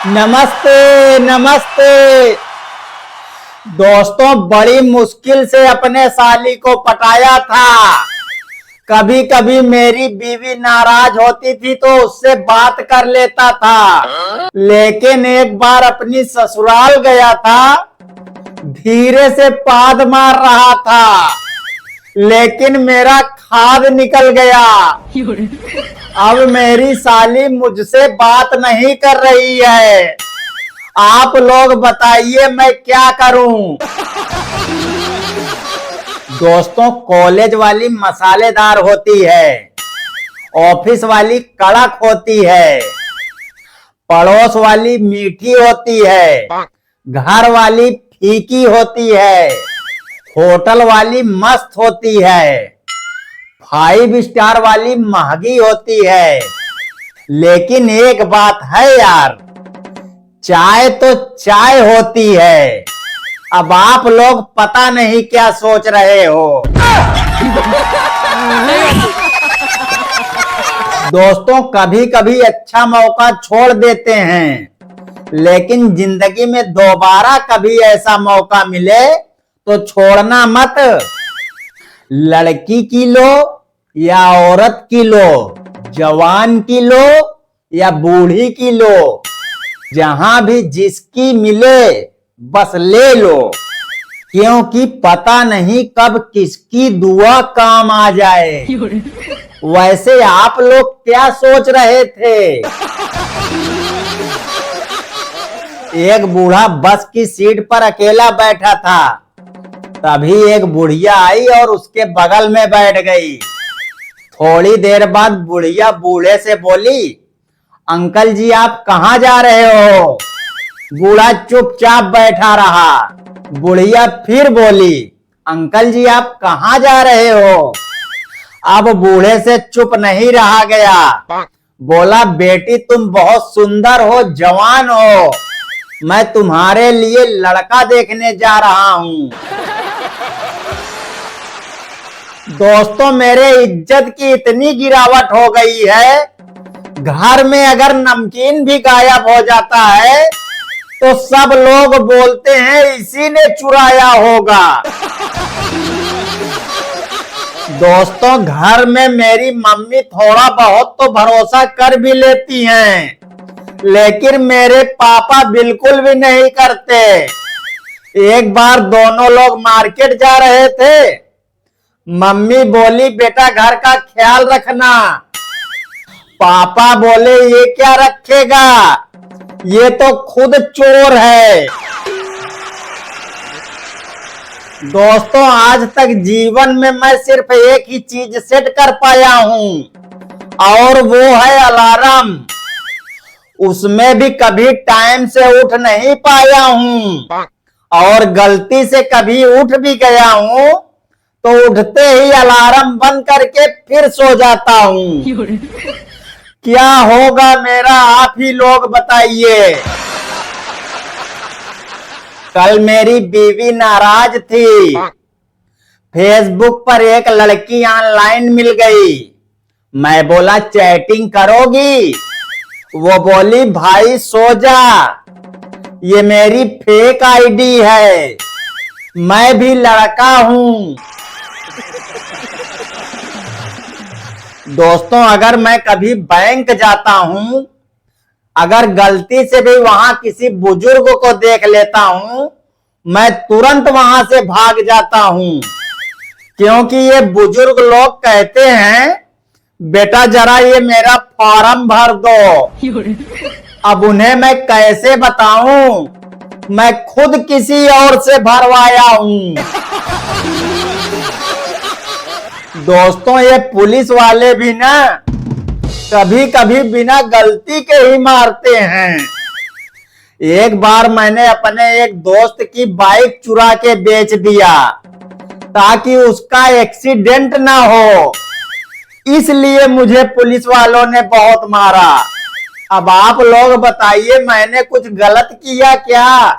नमस्ते नमस्ते। दोस्तों, बड़ी मुश्किल से अपने साली को पटाया था। कभी कभी मेरी बीवी नाराज होती थी तो उससे बात कर लेता था, लेकिन एक बार अपनी ससुराल गया था, धीरे से पाद मार रहा था, लेकिन मेरा खाद निकल गया। अब मेरी साली मुझसे बात नहीं कर रही है। आप लोग बताइए मैं क्या करूं? दोस्तों, कॉलेज वाली मसालेदार होती है, ऑफिस वाली कड़क होती है, पड़ोस वाली मीठी होती है, घर वाली फीकी होती है, होटल वाली मस्त होती है, 5 स्टार वाली महंगी होती है। लेकिन एक बात है यार, चाय तो चाय होती है। अब आप लोग पता नहीं क्या सोच रहे हो। दोस्तों, कभी कभी अच्छा मौका छोड़ देते हैं, लेकिन जिंदगी में दोबारा कभी ऐसा मौका मिले तो छोड़ना मत। लड़की की लो या औरत की लो, जवान की लो या बूढ़ी की लो, जहां भी जिसकी मिले बस ले लो, क्योंकि पता नहीं कब किसकी दुआ काम आ जाए। वैसे आप लोग क्या सोच रहे थे? एक बूढ़ा बस की सीट पर अकेला बैठा था, तभी एक बुढ़िया आई और उसके बगल में बैठ गई। थोड़ी देर बाद बुढ़िया बूढ़े से बोली, अंकल जी आप कहाँ जा रहे हो? बूढ़ा चुपचाप बैठा रहा। बुढ़िया फिर बोली, अंकल जी आप कहाँ जा रहे हो? अब बूढ़े से चुप नहीं रहा गया। बोला, बेटी तुम बहुत सुंदर हो, जवान हो, मैं तुम्हारे लिए लड़का देखने जा रहा हूँ। दोस्तों, मेरे इज्जत की इतनी गिरावट हो गई है, घर में अगर नमकीन भी गायब हो जाता है तो सब लोग बोलते हैं इसी ने चुराया होगा। दोस्तों, घर में मेरी मम्मी थोड़ा बहुत तो भरोसा कर भी लेती हैं, लेकिन मेरे पापा बिल्कुल भी नहीं करते। एक बार दोनों लोग मार्केट जा रहे थे। मम्मी बोली, बेटा घर का ख्याल रखना। पापा बोले, ये क्या रखेगा, ये तो खुद चोर है। दोस्तों, आज तक जीवन में मैं सिर्फ एक ही चीज सेट कर पाया हूं, और वो है अलार्म। उसमें भी कभी टाइम से उठ नहीं पाया हूं, और गलती से कभी उठ भी गया हूं तो उठते ही अलार्म बंद करके फिर सो जाता हूं। क्या होगा मेरा, आप ही लोग बताइए। कल मेरी बीवी नाराज थी। फेसबुक पर एक लड़की ऑनलाइन मिल गई। मैं बोला, चैटिंग करोगी? वो बोली, भाई सो जा, ये मेरी फेक आईडी है, मैं भी लड़का हूं। दोस्तों, अगर मैं कभी बैंक जाता हूं, अगर गलती से भी वहां किसी बुजुर्ग को देख लेता हूं, मैं तुरंत वहां से भाग जाता हूं, क्योंकि ये बुजुर्ग लोग कहते हैं, बेटा जरा ये मेरा फॉर्म भर दो। अब उन्हें मैं कैसे बताऊं, मैं खुद किसी और से भरवाया हूं। दोस्तों, ये पुलिस वाले भी ना कभी कभी बिना गलती के ही मारते हैं। एक बार मैंने अपने एक दोस्त की बाइक चुरा के बेच दिया ताकि उसका एक्सीडेंट ना हो, इसलिए मुझे पुलिस वालों ने बहुत मारा। अब आप लोग बताइए, मैंने कुछ गलत किया क्या?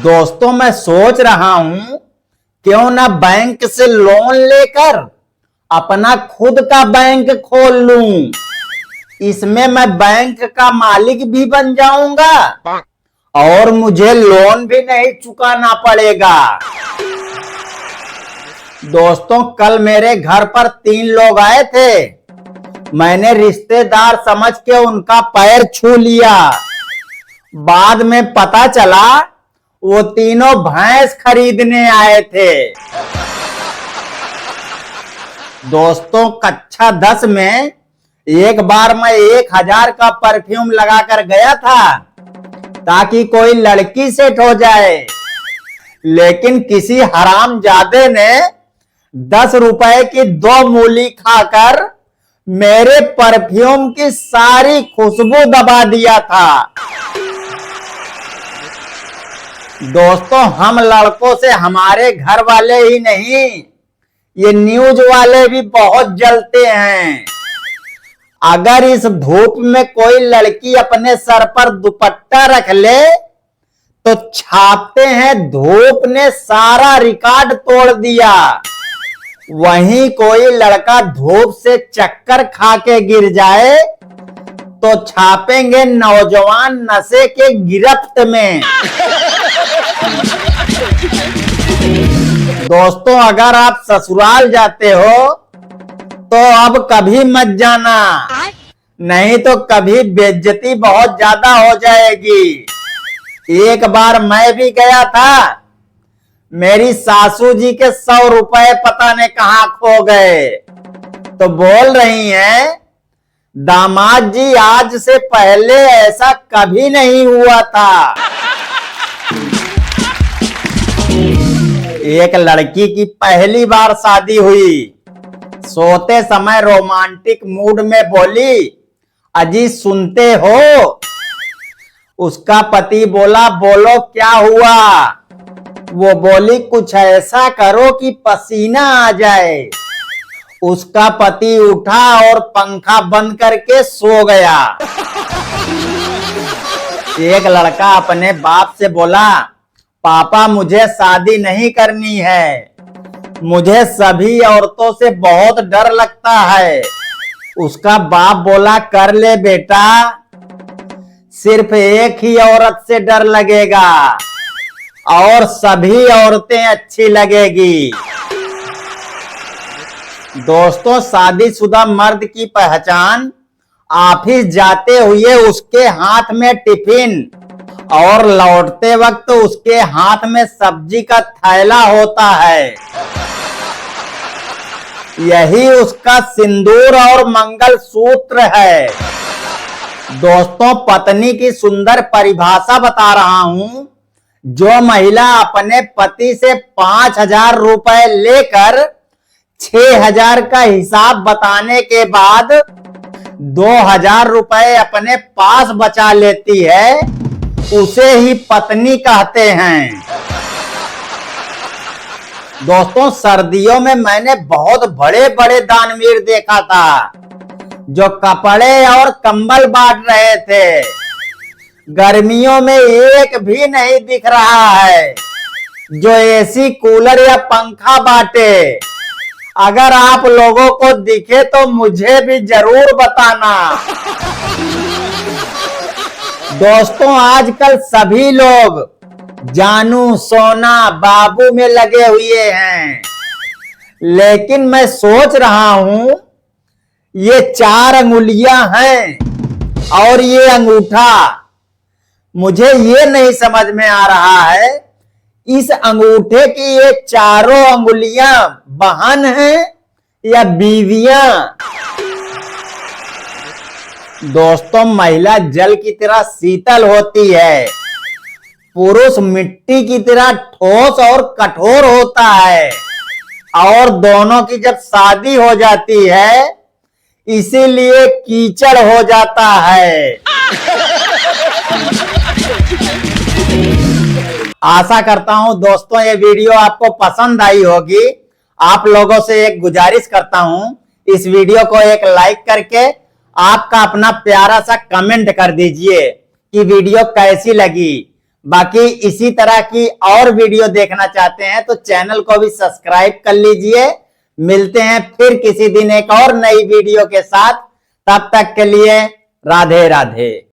दोस्तों, मैं सोच रहा हूं क्यों ना बैंक से लोन लेकर अपना खुद का बैंक खोल लूं। इसमें मैं बैंक का मालिक भी बन जाऊंगा और मुझे लोन भी नहीं चुकाना पड़ेगा। दोस्तों, कल मेरे घर पर 3 लोग आए थे। मैंने रिश्तेदार समझ के उनका पैर छू लिया। बाद में पता चला वो तीनों भैंस खरीदने आए थे। दोस्तों, कक्षा 10 में एक बार मैं 1000 का परफ्यूम लगाकर गया था ताकि कोई लड़की सेट हो जाए, लेकिन किसी हरामजादे ने 10 रुपए की 2 मूली खाकर मेरे परफ्यूम की सारी खुशबू दबा दिया था। दोस्तों, हम लड़कों से हमारे घर वाले ही नहीं, ये न्यूज वाले भी बहुत जलते हैं। अगर इस धूप में कोई लड़की अपने सर पर दुपट्टा रख ले तो छापते हैं धूप ने सारा रिकॉर्ड तोड़ दिया। वहीं कोई लड़का धूप से चक्कर खा के गिर जाए तो छापेंगे नौजवान नशे के गिरफ्त में। दोस्तों, अगर आप ससुराल जाते हो तो अब कभी मत जाना, नहीं तो कभी बेइज्जती बहुत ज्यादा हो जाएगी। एक बार मैं भी गया था, मेरी सासू जी के 100 रुपए पता नहीं कहां खो गए। तो बोल रही हैं, दामाद जी आज से पहले ऐसा कभी नहीं हुआ था। एक लड़की की पहली बार शादी हुई। सोते समय रोमांटिक मूड में बोली, अजी सुनते हो? उसका पति बोला, बोलो क्या हुआ? वो बोली, कुछ ऐसा करो कि पसीना आ जाए। उसका पति उठा और पंखा बंद करके सो गया। एक लड़का अपने बाप से बोला, पापा मुझे शादी नहीं करनी है, मुझे सभी औरतों से बहुत डर लगता है। उसका बाप बोला, कर ले बेटा, सिर्फ एक ही औरत से डर लगेगा और सभी औरतें अच्छी लगेगी। दोस्तों, शादीशुदा मर्द की पहचान ऑफिस जाते हुए उसके हाथ में टिफिन और लौटते वक्त उसके हाथ में सब्जी का थैला होता है। यही उसका सिंदूर और मंगल सूत्र है। दोस्तों, पत्नी की सुंदर परिभाषा बता रहा हूं। जो महिला अपने पति से 5000 रुपए लेकर 6000 का हिसाब बताने के बाद 2000 रुपए अपने पास बचा लेती है, उसे ही पत्नी कहते हैं। दोस्तों, सर्दियों में मैंने बहुत बड़े बड़े दानवीर देखा था जो कपड़े और कंबल बांट रहे थे। गर्मियों में एक भी नहीं दिख रहा है जो एसी, कूलर या पंखा बांटे। अगर आप लोगों को दिखे तो मुझे भी जरूर बताना। दोस्तों, आजकल सभी लोग जानू, सोना, बाबू में लगे हुए हैं, लेकिन मैं सोच रहा हूं ये 4 अंगुलियां हैं और ये अंगूठा, मुझे ये नहीं समझ में आ रहा है इस अंगूठे की ये चारों अंगुलियां बहन हैं या बीवियां। दोस्तों, महिला जल की तरह शीतल होती है, पुरुष मिट्टी की तरह ठोस और कठोर होता है, और दोनों की जब शादी हो जाती है इसीलिए कीचड़ हो जाता है। आशा करता हूं दोस्तों ये वीडियो आपको पसंद आई होगी। आप लोगों से एक गुजारिश करता हूं, इस वीडियो को एक लाइक करके आपका अपना प्यारा सा कमेंट कर दीजिए कि वीडियो कैसी लगी। बाकी इसी तरह की और वीडियो देखना चाहते हैं तो चैनल को भी सब्सक्राइब कर लीजिए। मिलते हैं फिर किसी दिन एक और नई वीडियो के साथ। तब तक के लिए राधे राधे।